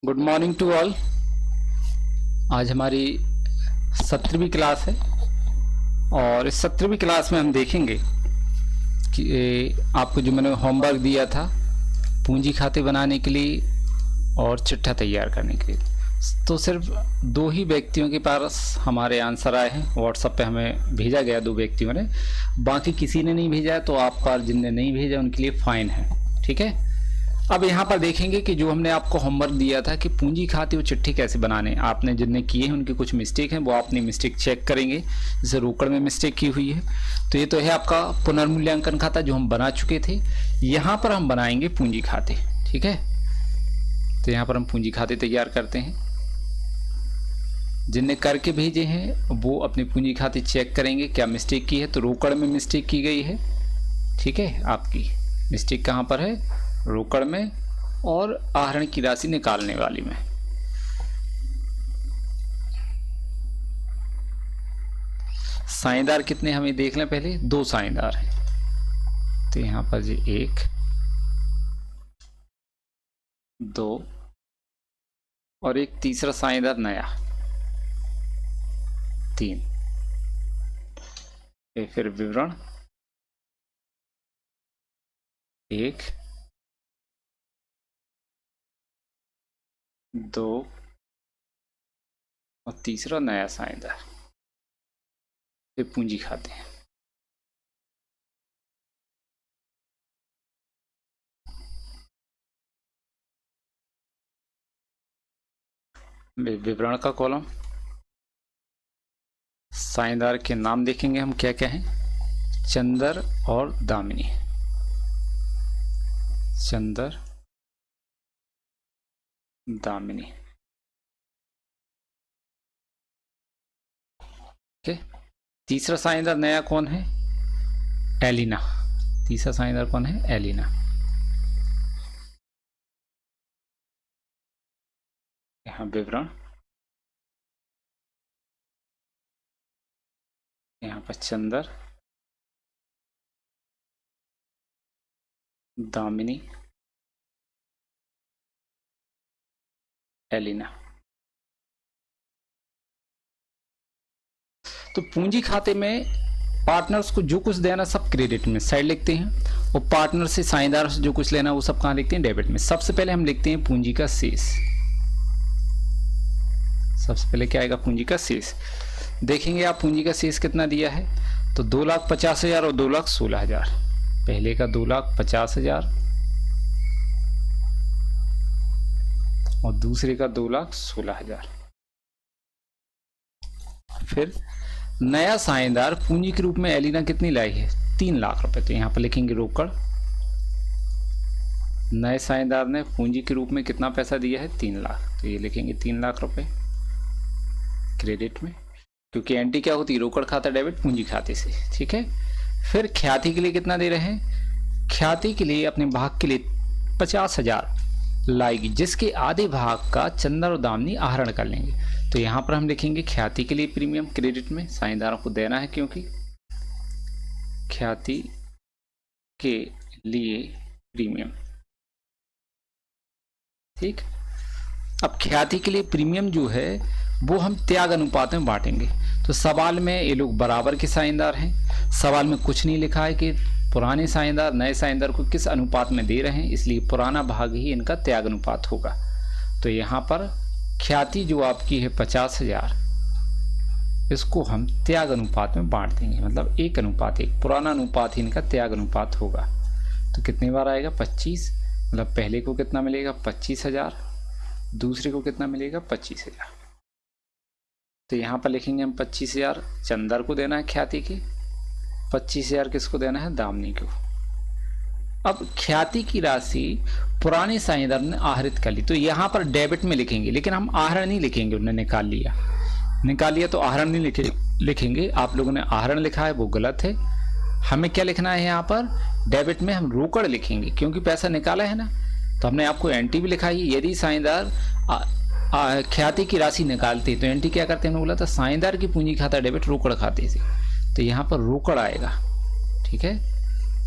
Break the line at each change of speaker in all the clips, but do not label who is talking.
Good morning to all. आज हमारी 17वीं class है और इस 17वीं क्लास में हम देखेंगे कि आपको जो मैंने होमवर्क दिया था पूंजी खाते बनाने के लिए और चिट्ठा तैयार करने के लिए, तो सिर्फ 2 ही व्यक्तियों के पास हमारे आंसर आए हैं। व्हाट्सएप पे हमें भेजा गया 2 व्यक्तियों ने, बाकी किसी ने नहीं भेजा है, तो आप पर जिनने नहीं भेजा उनके लिए फ़ाइन है। ठीक है, अब यहाँ पर देखेंगे कि जो हमने आपको होमवर्क दिया था कि पूंजी खाते और चिट्ठी कैसे बनाने, आपने जिनने किए हैं उनके कुछ मिस्टेक हैं, वो आपने मिस्टेक चेक करेंगे। जैसे रोकड़ में मिस्टेक की हुई है, तो ये तो है आपका पुनर्मूल्यांकन खाता जो हम बना चुके थे। यहाँ पर हम बनाएंगे पूंजी खाते। ठीक है, तो यहाँ पर हम पूंजी खाते तैयार करते हैं। जिनने करके भेजे हैं वो अपने पूंजी खाते चेक करेंगे क्या मिस्टेक की है। तो रोकड़ में मिस्टेक की गई है। ठीक है, आपकी मिस्टेक कहाँ पर है? रोकड़ में और आहरण की राशि निकालने वाली में। साझेदार कितने हमें देख लें पहले। 2 साझेदार हैं, तो यहां पर जी 1 2 और एक तीसरा साझेदार नया 3। फिर विवरण 1 2 और तीसरा नया साझेदार। फिर पूंजी खाते हैं। विवरण का कॉलम, साझेदार के नाम देखेंगे हम क्या क्या हैं। चंदर और दामिनी। चंदर दामिनी। ओके, तीसरा साझेदार नया कौन है? एलिना। तीसरा साझेदार कौन है? एलिना। यहाँ विवरण, यहाँ पर चंदर दामिनी एलिना। तो पूंजी खाते में पार्टनर्स को जो कुछ देना सब क्रेडिट में साइड लिखते हैं, और पार्टनर से साझेदार से जो कुछ लेना वो सब कहाँ लिखते हैं? डेबिट में। सबसे पहले हम लिखते हैं पूंजी का शेष। सबसे पहले क्या आएगा? पूंजी का शेष। देखेंगे आप पूंजी का शेष कितना दिया है, तो 2,50,000 और 2,16,000। पहले का 2,50,000 और दूसरे का 2,16,000। फिर नया साझेदार पूंजी के रूप में एलिना कितनी लाई है? 3 लाख रुपए। तो यहाँ पर लिखेंगे रोकड़। नए साझेदार ने पूंजी के रूप में कितना पैसा दिया है? 3 लाख। तो ये लिखेंगे 3 लाख रुपए क्रेडिट में, क्योंकि एंट्री क्या होती है? रोकड़ खाता डेबिट पूंजी खाते से। ठीक है, फिर ख्याति के लिए कितना दे रहे हैं? ख्याति के लिए अपने भाग के लिए 50,000 लाएगी, जिसके आधे भाग का चंदर और दामिनी आहरण कर लेंगे। तो यहाँ पर हम लिखेंगे ख्याति के लिए प्रीमियम क्रेडिट में, साझेदारों को देना है क्योंकि ख्याति के लिए प्रीमियम। ठीक, अब ख्याति के लिए प्रीमियम जो है वो हम त्याग अनुपात में बांटेंगे। तो सवाल में ये लोग बराबर के साझेदार हैं। सवाल में कुछ नहीं लिखा है कि पुराने साझेदार नए साझेदार को किस अनुपात में दे रहे हैं, इसलिए पुराना भाग ही इनका त्याग अनुपात होगा। तो यहाँ पर ख्याति जो आपकी है 50,000, इसको हम त्याग अनुपात में बांट देंगे, मतलब 1:1। पुराना अनुपात ही इनका त्याग अनुपात होगा। तो कितनी बार आएगा? 25। मतलब पहले को कितना मिलेगा? 25,000। दूसरे को कितना मिलेगा? 25,000। तो यहाँ पर लिखेंगे हम 25,000 चंदर को देना है ख्याति की, 25,000 किसको देना है? दामिनी को। अब ख्याति की राशि पुराने साझेदार ने आहरित कर ली, तो यहाँ पर डेबिट में लिखेंगे, लेकिन हम आहरण नहीं लिखेंगे। उन्होंने निकाल लिया तो आहरण नहीं लिखेंगे। आप लोगों ने आहरण लिखा है, वो गलत है। हमें क्या लिखना है? यहाँ पर डेबिट में हम रोकड़ लिखेंगे, क्योंकि पैसा निकाला है ना। तो हमने आपको एंट्री भी लिखा है। यदि साझेदार ख्याति की राशि निकालते तो एंट्री क्या करते हैं? बोला था साझेदार की पूंजी खाता डेबिट रोकड़ खाते से, तो यहाँ पर रोकड़ आएगा। ठीक है,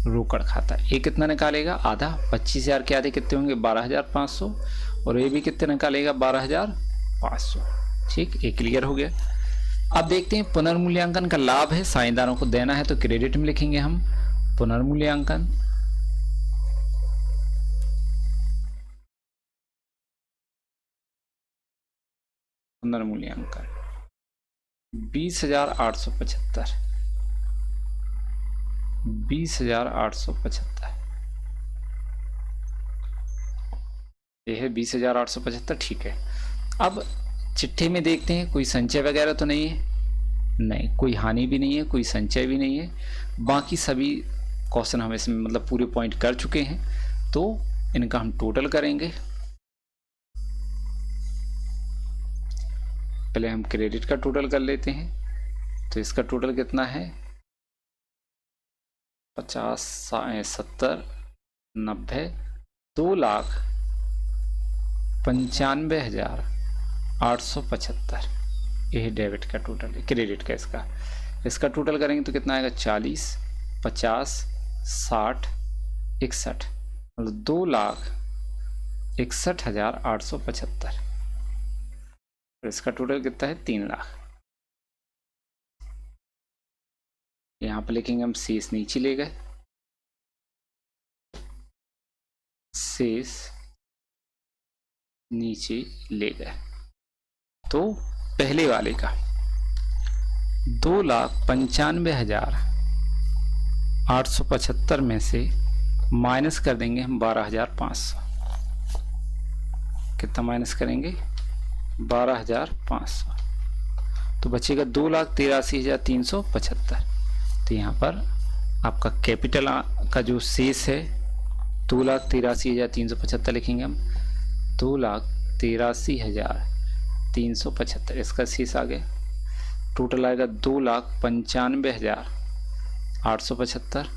रोकड़ खाता। ये कितना निकालेगा? आधा। 25,000 के आधे कितने होंगे? 12,500 और ये भी कितने निकालेगा 12,500। ठीक, ये क्लियर हो गया। अब देखते हैं पुनर्मूल्यांकन का लाभ है, साझेदारों को देना है तो क्रेडिट में लिखेंगे हम पुनर्मूल्यांकन। पुनर्मूल्यांकन 20,875, 20,875, ये है 20,875। ठीक है, अब चिट्ठे में देखते हैं कोई संचय वगैरह तो नहीं है, नहीं, कोई हानि भी नहीं है, कोई संचय भी नहीं है। बाकी सभी क्वेश्चन हम इसमें मतलब पूरे पॉइंट कर चुके हैं, तो इनका हम टोटल करेंगे। पहले हम क्रेडिट का टोटल कर लेते हैं, तो इसका टोटल कितना है 50, 70, 90, 2,95,875। ये डेबिट का टोटल है। क्रेडिट का इसका टोटल करेंगे तो कितना आएगा 40, 50, 60, 61, मतलब 2,61,875। और इसका टोटल कितना है 3 लाख। यहाँ पर लिखेंगे हम शेष नीचे ले गए, शेष नीचे ले गए। तो पहले वाले का 2,95,875 में से माइनस कर देंगे हम 12,500। कितना माइनस करेंगे 12,500, तो बचेगा 2,83,375। तो यहाँ पर आपका कैपिटल का जो शेष है 2,83,375 लिखेंगे हम, 2,83,375 इसका शेष आ गया। टोटल आएगा 2,95,875।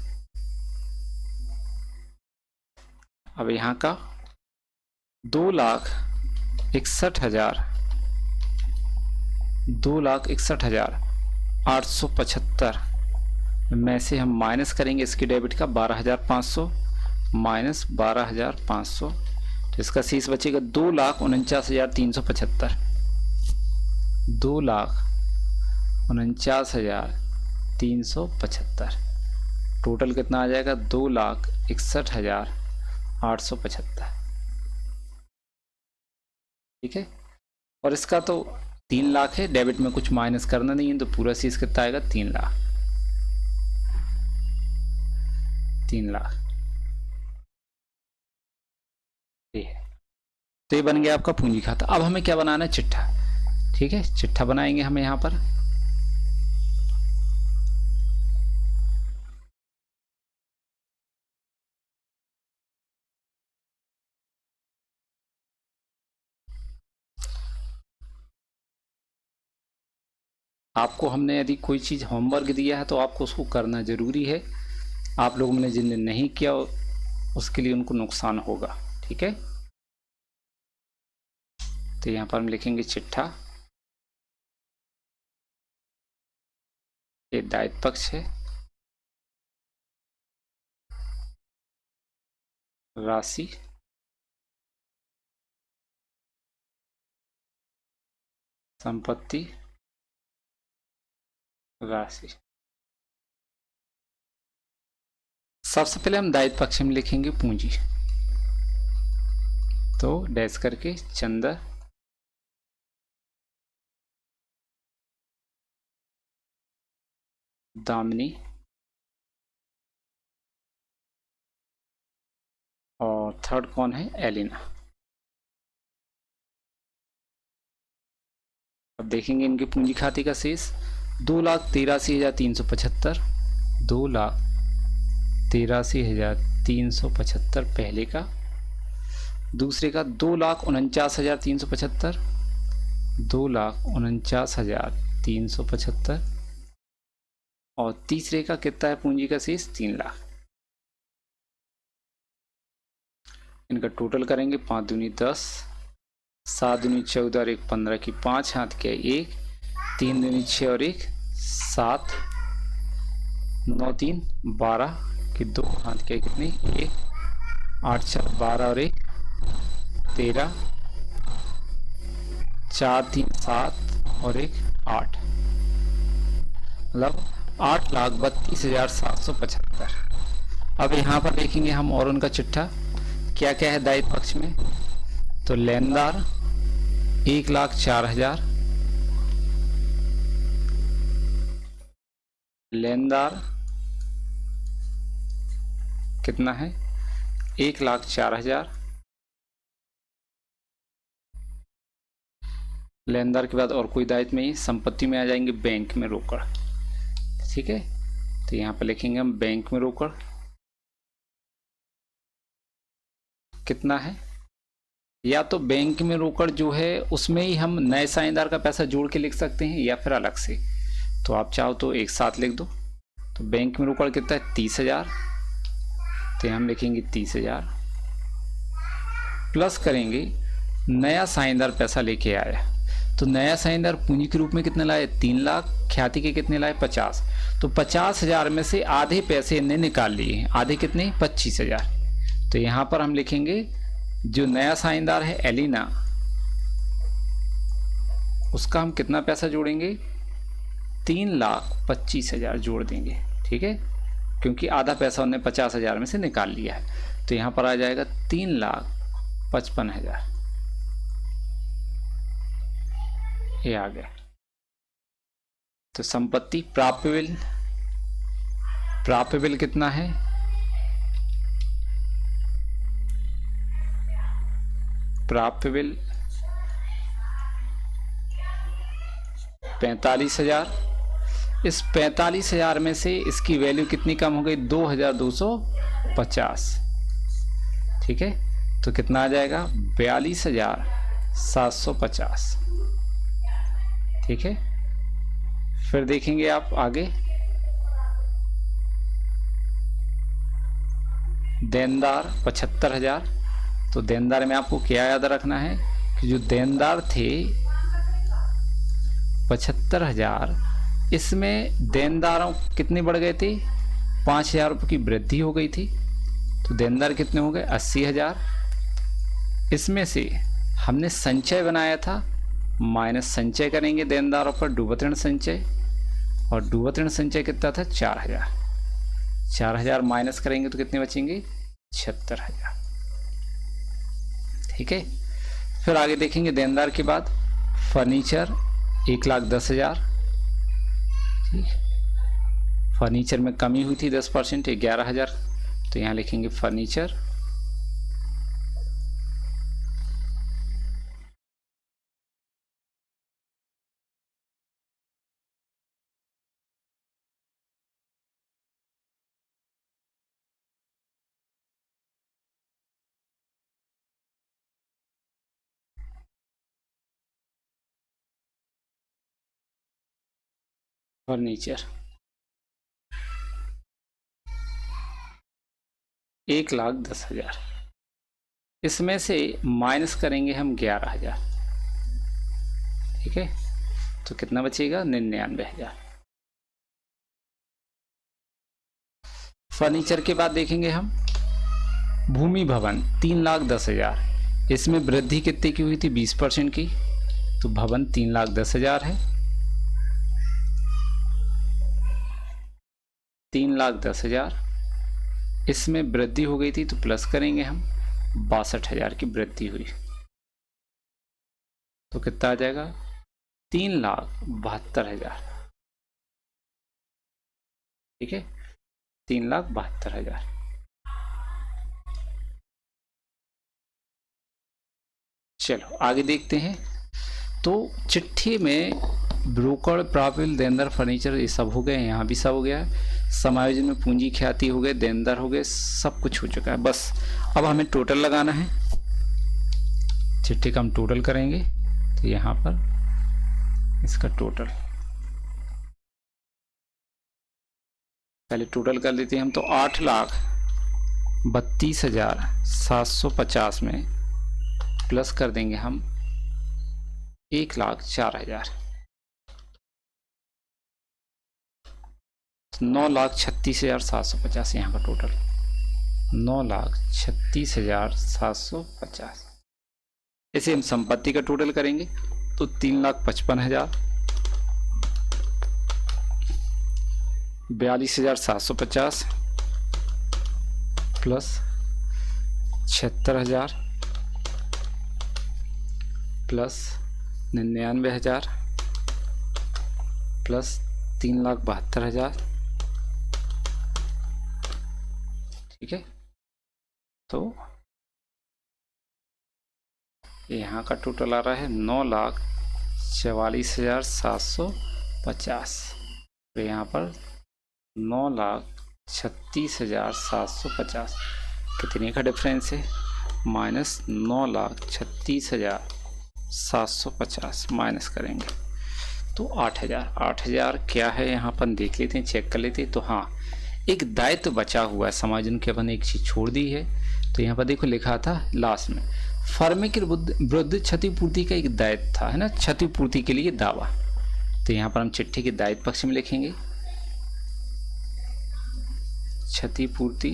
अब यहाँ का 2,61,875 में से हम माइनस करेंगे इसकी डेबिट का 12,500 माइनस 12,500, तो इसका शेष बचेगा 2,49,375। 2,49,375 टोटल कितना आ जाएगा 2,61,875। ठीक है, और इसका तो 3 लाख है, डेबिट में कुछ माइनस करना नहीं है, तो पूरा शेष कितना आएगा 3 लाख। 3 लाख ये है। तो ये बन गया आपका पूंजी खाता। अब हमें क्या बनाना है चिट्ठा। ठीक है, चिट्ठा बनाएंगे हमें यहाँ पर। आपको हमने यदि कोई चीज़ होमवर्क दिया है तो आपको उसको करना ज़रूरी है। आप लोगों ने जिन्हें नहीं किया उसके लिए उनको नुकसान होगा। ठीक है, तो यहाँ पर हम लिखेंगे चिट्ठा, ये दायित्व पक्ष है, राशि संपत्ति राशि। सबसे पहले हम दायित्व पक्ष में लिखेंगे पूंजी, तो डैश करके चंदा दामिनी और थर्ड कौन है एलिना। अब देखेंगे इनके पूंजी खाते का शेष 2,83,375, 2,83,375 पहले का। दूसरे का 2,49,375, 2,49,375 और तीसरे का कितना है पूंजी का शेष 3 लाख। इनका टोटल करेंगे 5 दूनी 10, 7 दूनी 14 और 1 15 की 5 हाथ के 1, 3 दूनी 6 और 1 7, 9 3 12 की 2 हाथ के कितनी 1, 8 4 12 और 1 13 4 3 7 और एक 8, मतलब 8,32,775। अब यहाँ पर देखेंगे हम और उनका चिट्ठा क्या क्या है दायित्व पक्ष में। तो लेनदार 1,04,000, लेनदार कितना है 1,04,000, लेनदार के बाद और कोई दायित्व नहीं। संपत्ति में आ जाएंगे बैंक में रोकड़, ठीक है। तो यहाँ पर लिखेंगे हम बैंक में रोकड़ कितना है, या तो बैंक में रोकड़ जो है उसमें ही हम नए साझेदार का पैसा जोड़ के लिख सकते हैं या फिर अलग से, तो आप चाहो तो एक साथ लिख दो। तो बैंक में रोकड़ कितना है 30,000, तो हम लिखेंगे 30,000 प्लस करेंगे नया साझेदार पैसा लेके आया। तो नया साझेदार पूंजी के रूप में कितने लाए 3 लाख, ख्याति के कितने लाए 50। तो 50,000 में से आधे पैसे इन्हें निकाल लिए हैं, आधे कितने 25,000। तो यहाँ पर हम लिखेंगे जो नया साझेदार है एलिना, उसका हम कितना पैसा जोड़ेंगे 3,25,000 जोड़ देंगे, ठीक है, क्योंकि आधा पैसा उन्हें 50,000 में से निकाल लिया है। तो यहाँ पर आ जाएगा 3,55,000, ये आ गया। तो संपत्ति प्राप्य बिल कितना है प्राप्य बिल 45,000। इस 45,000 में से इसकी वैल्यू कितनी कम हो गई 2,250, ठीक है। तो कितना आ जाएगा 42,750, ठीक है। फिर देखेंगे आप आगे देनदार 75,000। तो देनदार में आपको क्या याद रखना है कि जो देनदार थे 75,000, इसमें देनदारों कितने बढ़ गए थे 5,000 रुपये की वृद्धि हो गई थी। तो देनदार कितने हो गए 80,000। इसमें से हमने संचय बनाया था, माइनस संचय करेंगे देनदारों पर डूबत ऋण संचय, और डूबत ऋण संचय कितना था 4,000। 4,000 माइनस करेंगे तो कितने बचेंगे 76,000, ठीक है। फिर आगे देखेंगे देनदार के बाद फर्नीचर 1,10,000, ठीक। फर्नीचर में कमी हुई थी 10%, 11,000। तो यहाँ लिखेंगे फर्नीचर फर्नीचर 1,10,000। इसमें से माइनस करेंगे हम 11,000, ठीक है। तो कितना बचेगा 99,000। फर्नीचर के बाद देखेंगे हम भूमि भवन 3,10,000। इसमें वृद्धि कितने की हुई थी 20% की। तो भवन 3,10,000 है, 3,10,000। इसमें वृद्धि हो गई थी तो प्लस करेंगे हम 62,000 की वृद्धि हुई, तो कितना आ जाएगा 3,72,000, ठीक है, 3,72,000। चलो आगे देखते हैं। तो चिट्ठी में ब्रोकर प्राप्य देनदार फर्नीचर ये सब हो गए, यहाँ भी सब हो गया। समायोजन में पूंजी ख्याति हो गए, देनदार हो गए, सब कुछ हो चुका है। बस अब हमें टोटल लगाना है। चिट्ठी का हम टोटल करेंगे, तो यहाँ पर इसका टोटल पहले टोटल कर लेते हैं हम। तो 8,32,750 में प्लस कर देंगे हम 1,04,000, 9,36,750 यहाँ का टोटल 9,36,750। इसे हम संपत्ति का टोटल करेंगे। तो 3,55,000, 42,750 प्लस 76,000 प्लस 99,000 प्लस 3,72,000। ठीक है, तो यहाँ का टोटल आ रहा है 9,44,750। तो यहाँ पर 9,36,750 कितने का डिफरेंस है? माइनस 9,36,750 माइनस करेंगे तो 8,000। 8,000 क्या है यहाँ पर देख लेते हैं, चेक कर लेते हैं। तो हाँ, एक दायित्व बचा हुआ है, समायोजन के अपन एक चीज छोड़ दी है। तो यहाँ पर देखो लिखा था लास्ट में, फर्म के विरुद्ध क्षतिपूर्ति का एक दायित्व था, है ना, क्षतिपूर्ति के लिए दावा। तो यहाँ पर हम चिट्ठी के दायित्व पक्ष में लिखेंगे क्षतिपूर्ति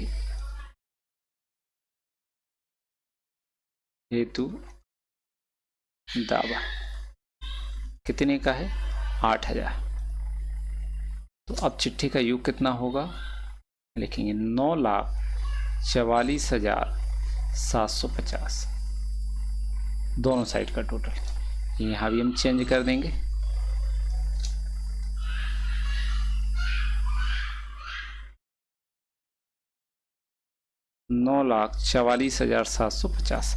हेतु दावा कितने का है? 8,000। तो अब चिट्ठी का योग कितना होगा? लिखेंगे 9,44,750 दोनों साइड का टोटल। यहाँ भी हम चेंज कर देंगे, $9,44,750।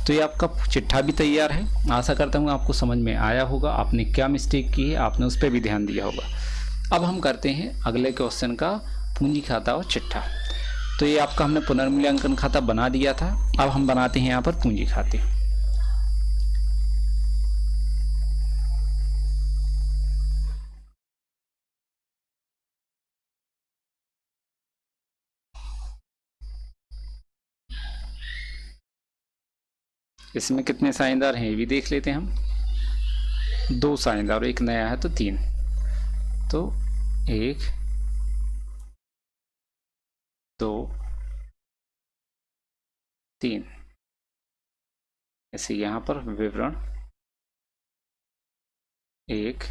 तो ये आपका चिट्ठा भी तैयार है। आशा करता हूँ आपको समझ में आया होगा, आपने क्या मिस्टेक की है आपने उस पर भी ध्यान दिया होगा। अब हम करते हैं अगले क्वेश्चन का पूंजी खाता और चिट्ठा। तो ये आपका हमने पुनर्मूल्यांकन खाता बना दिया था, अब हम बनाते हैं यहाँ पर पूंजी खाते। इसमें कितने साझेदार हैं ये भी देख लेते हैं हम। 2 साझेदार, एक नया है तो 3। तो 1 2 3। ऐसे यहाँ पर विवरण 1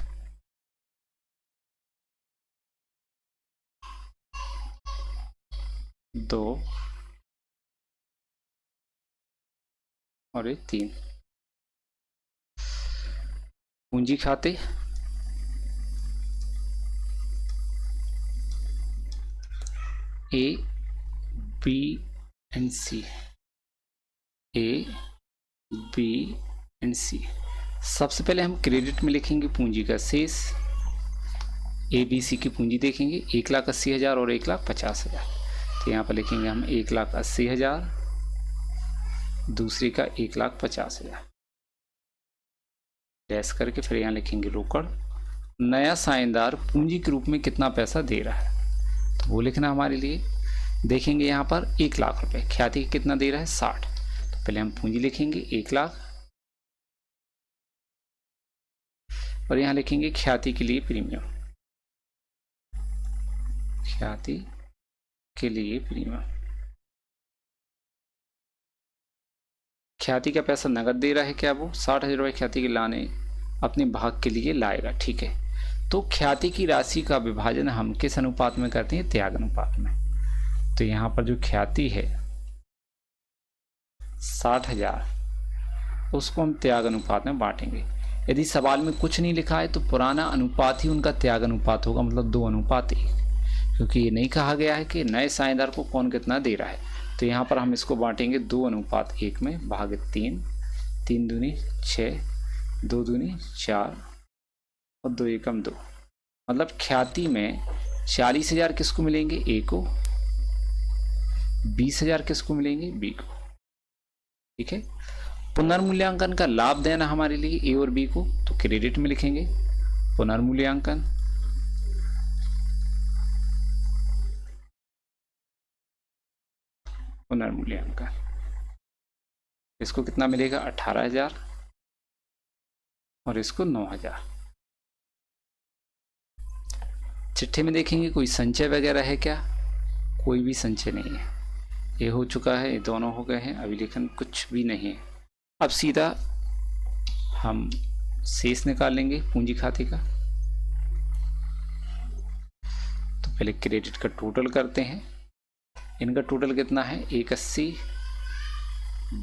2 और 3। पूंजी खाते A B and C, A B and C। सबसे पहले हम क्रेडिट में लिखेंगे पूंजी का शेष। A B C की पूंजी देखेंगे 1,80,000 और 1,50,000। तो यहाँ पर लिखेंगे हम 1,80,000, दूसरी का 1,50,000 डैश करके फिर यहाँ लिखेंगे रोकड़। नया साझेदार पूंजी के रूप में कितना पैसा दे रहा है तो वो लिखना हमारे लिए। देखेंगे यहाँ पर 1,00,000 रुपए, ख्याति कितना दे रहा है 60। तो पहले हम पूंजी लिखेंगे 1,00,000 और यहाँ लिखेंगे ख्याति के लिए प्रीमियम, ख्याति के लिए प्रीमियम। ख्याति का पैसा नगद दे रहा है क्या? वो 60,000 रुपये ख्याति के लाने अपने भाग के लिए लाएगा। ठीक है, तो ख्याति की राशि का विभाजन हम किस अनुपात में करते हैं? त्याग अनुपात में। तो यहाँ पर जो ख्याति है 60,000, उसको हम त्याग अनुपात में बांटेंगे। यदि सवाल में कुछ नहीं लिखा है तो पुराना अनुपात ही उनका त्याग अनुपात होगा, मतलब 2:1, क्योंकि ये नहीं कहा गया है कि नए साझेदार को कौन कितना दे रहा है। तो यहाँ पर हम इसको बांटेंगे 2:1 में, भाग 3, 3 दूनी 6, 2 दूनी 4 और 2 एकम 2। मतलब ख्याति में 40,000 किसको मिलेंगे? ए को। 20,000 किसको मिलेंगे? बी को। ठीक है, पुनर्मूल्यांकन का लाभ देना हमारे लिए ए और बी को, तो क्रेडिट में लिखेंगे पुनर्मूल्यांकन। पुनर्मूल्यांकन इसको कितना मिलेगा? 18,000 और इसको 9,000। चिट्ठी में देखेंगे कोई संचय वगैरह है क्या? कोई भी संचय नहीं है। ये हो चुका है, ये दोनों हो गए हैं, अभिलेखन कुछ भी नहीं है। अब सीधा हम शेष निकाल लेंगे पूंजी खाते का। तो पहले क्रेडिट का टोटल करते हैं। इनका टोटल कितना है, 81,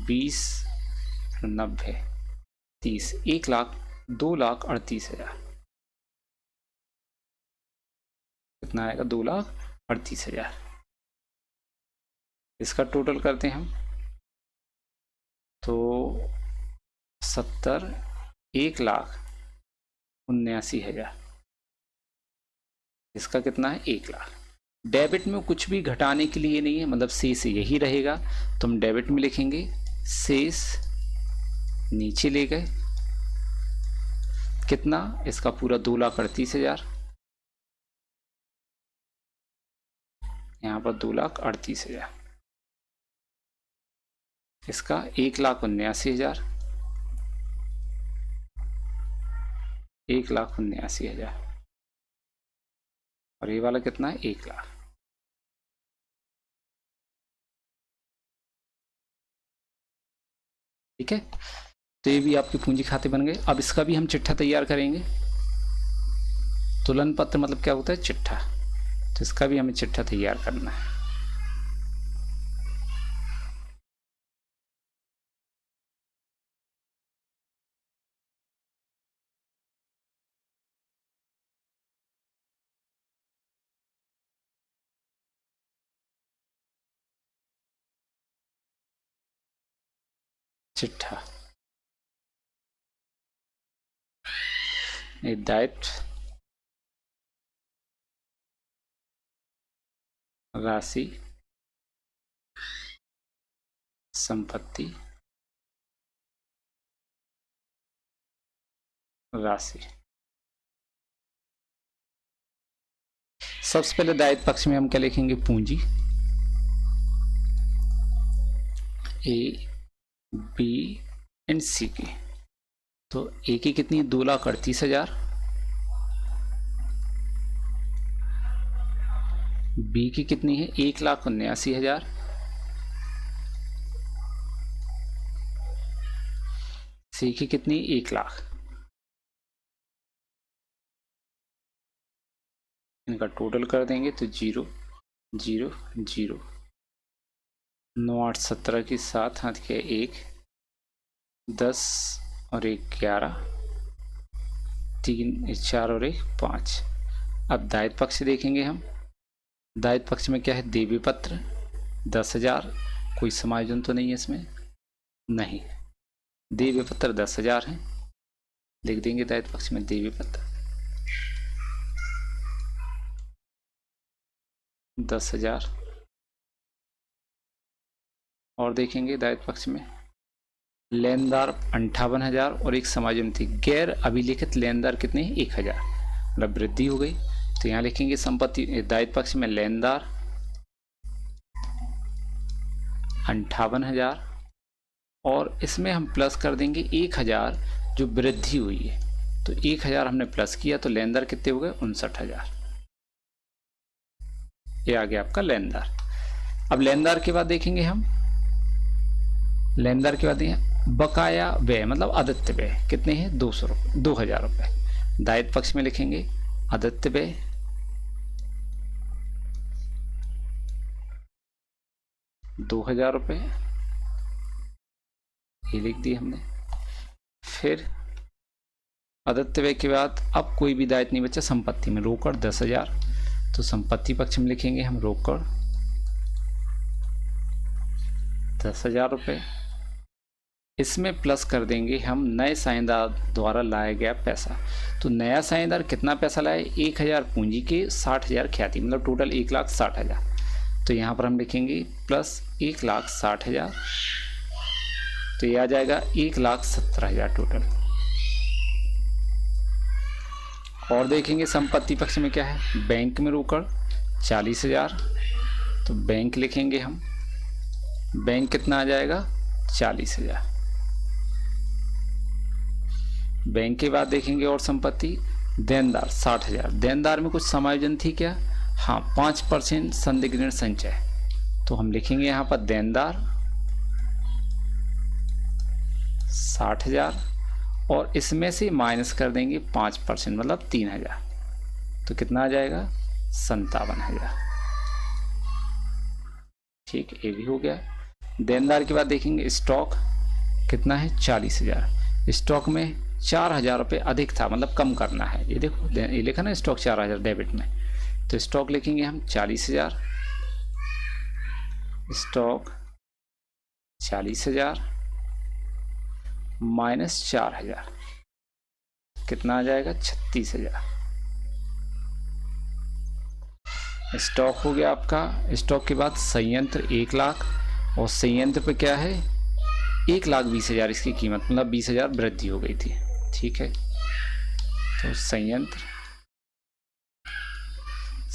20, 90, 30, 1,02,38,000। कितना आएगा, 2,38,000। इसका टोटल करते हैं हम तो 70, 1,79,000। इसका कितना है, 1,00,000। डेबिट में कुछ भी घटाने के लिए नहीं है, मतलब शेष यही रहेगा। तो हम डेबिट में लिखेंगे शेष नीचे ले गए, कितना, इसका पूरा 2,38,000। यहाँ पर 2,38,000। इसका 1,79,000, 1,79,000। और ये वाला कितना है, 1,00,000। ठीक है, तो ये भी आपके पूंजी खाते बन गए। अब इसका भी हम चिट्ठा तैयार करेंगे। तुलन पत्र मतलब क्या होता है, चिट्ठा। तो इसका भी हमें चिट्ठा तैयार करना है। चिट्ठा, दायित्व, राशि, संपत्ति, राशि। सबसे पहले दायित्व पक्ष में हम क्या लिखेंगे, पूंजी, ए, बी एंड सी की। तो ए की कितनी है, 2,38,000। बी की कितनी है, 1,79,000। सी की कितनी, 1,00,000। इनका टोटल कर देंगे तो 0, 0, 0, 9, 8, 17 की 7 हाथ के 1, 10 और 1, 11, 3, 4 और 1, 5। अब दायित्व पक्ष देखेंगे हम। दायित्व पक्ष में क्या है, देवी पत्र 10,000। कोई समायोजन तो नहीं है इसमें, नहीं। देवी पत्र 10,000 है, लिख देंगे दायित्व पक्ष में देवी पत्र 10,000। और देखेंगे दायित्व पक्ष में लेनदार 58,000 और एक समायोजन थी, गैर अभिलिखित लेनदार कितने, 1,000, मतलब वृद्धि हो गई। तो यहाँ लिखेंगे संपत्ति दायित्व पक्ष में लेनदार 58,000 और इसमें हम प्लस कर देंगे 1,000 जो वृद्धि हुई है। तो 1,000 हमने प्लस किया तो लेनदार कितने हो गए, 59,000। ये आ गया आपका लेनदार। अब लेनदार के बाद देखेंगे हम, लेनदार के बाद बकाया व्यय मतलब आदित्य व्यय कितने हैं, 200 रुपये, 2,000 रुपये। दायित्व पक्ष में लिखेंगे आदित्य व्यय 2,000 रुपये, ये लिख दिए हमने। फिर आदित्य व्यय के बाद अब कोई भी दायित्व नहीं बचा, संपत्ति में रोकड़ 10,000। तो संपत्ति पक्ष में लिखेंगे हम रोकड़ 10,000 रुपये। इसमें प्लस कर देंगे हम नए साझेदार द्वारा लाया गया पैसा। तो नया साझेदार कितना पैसा लाए, 1,000 पूंजी के 60,000 ख्याति, मतलब टोटल 1,60,000। तो यहाँ पर हम लिखेंगे प्लस 1,60,000, तो ये आ जाएगा 1,17,000 टोटल। और देखेंगे संपत्ति पक्ष में क्या है, बैंक में रोकड़ 40,000। तो बैंक लिखेंगे हम, बैंक कितना आ जाएगा, 40,000। बैंक के बाद देखेंगे और संपत्ति देनदार 60,000। देनदार में कुछ समायोजन थी क्या, हाँ 5% संदिग्ध ऋण संचय। तो हम लिखेंगे यहाँ पर देनदार 60,000 और इसमें से माइनस कर देंगे 5%, मतलब 3000, तो कितना आ जाएगा 57,000। ठीक, ये भी हो गया। देनदार की बात देखेंगे, स्टॉक कितना है 40,000। स्टॉक में 4,000 रुपये अधिक था, मतलब कम करना है। ये देखो ये लिखा ना स्टॉक 4,000 डेबिट में, तो स्टॉक लिखेंगे हम 40,000, स्टॉक 40,000 माइनस 4,000, कितना आ जाएगा 36,000। स्टॉक हो गया आपका। स्टॉक के बाद संयंत्र 1 लाख, और संयंत्र पे क्या है 1,20,000 इसकी कीमत, मतलब 20,000 वृद्धि हो गई थी। ठीक है, तो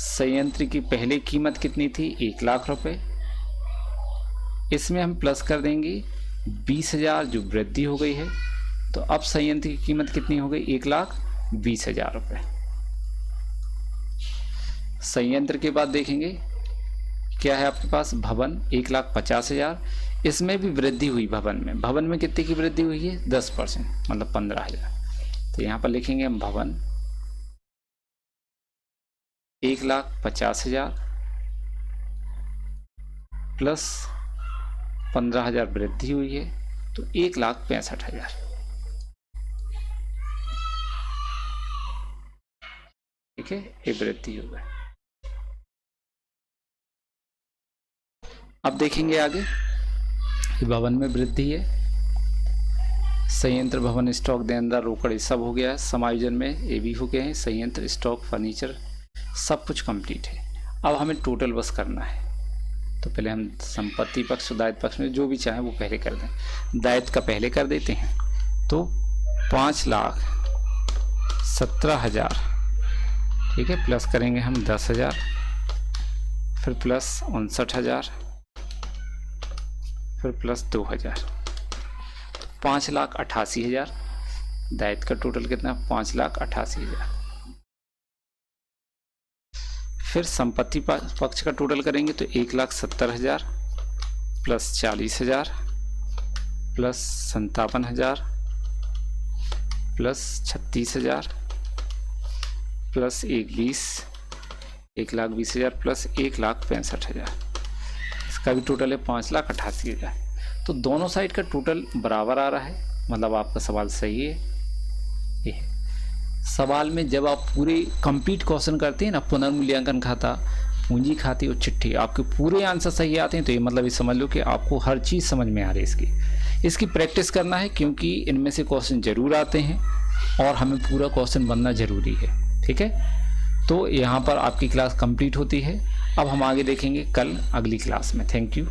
संयंत्र की पहले कीमत कितनी थी 1 लाख रुपए, इसमें हम प्लस कर देंगे 20,000 जो वृद्धि हो गई है, तो अब संयंत्र की कीमत कितनी हो गई 1,20,000 रुपये। संयंत्र के बाद देखेंगे क्या है आपके पास, भवन 1,50,000, इसमें भी वृद्धि हुई। भवन में कितने की वृद्धि हुई है 10%, मतलब 15,000। तो यहाँ पर लिखेंगे हम भवन 1,50,000 प्लस 15,000 वृद्धि हुई है, तो 1,65,000। ठीक है, ये वृद्धि हो गई। अब देखेंगे आगे, भवन में वृद्धि है, संयंत्र भवन स्टॉक देनदार रोकड़ सब हो गया है। समायोजन में ये भी हो गए हैं, संयंत्र स्टॉक फर्नीचर सब कुछ कंप्लीट है। अब हमें टोटल बस करना है, तो पहले हम संपत्ति पक्ष दायित्व पक्ष में जो भी चाहें वो पहले कर दें। दायित्व का पहले कर देते हैं, तो 5,17,000, ठीक है, प्लस करेंगे हम 10,000, फिर प्लस 59,000, फिर प्लस 2,000, 5,88,000। दायित्व का टोटल कितना 5,88,000। फिर संपत्ति पक्ष का टोटल करेंगे तो 1,70,000 plus 40,000 plus 57,000 plus 36,000 plus 1,20,000 plus 1,65,000। इसका भी टोटल है 5,88,000। तो दोनों साइड का टोटल बराबर आ रहा है, मतलब आपका सवाल सही है। ये सवाल में जब आप पूरे कंप्लीट क्वेश्चन करते हैं ना, पुनर्मूल्यांकन खाता, पूंजी खाते और चिट्ठी, आपके पूरे आंसर सही आते हैं, तो ये मतलब ये समझ लो कि आपको हर चीज़ समझ में आ रही है। इसकी प्रैक्टिस करना है, क्योंकि इनमें से क्वेश्चन जरूर आते हैं और हमें पूरा क्वेश्चन बनना जरूरी है। ठीक है, तो यहाँ पर आपकी क्लास कंप्लीट होती है। अब हम आगे देखेंगे कल अगली क्लास में। Thank you.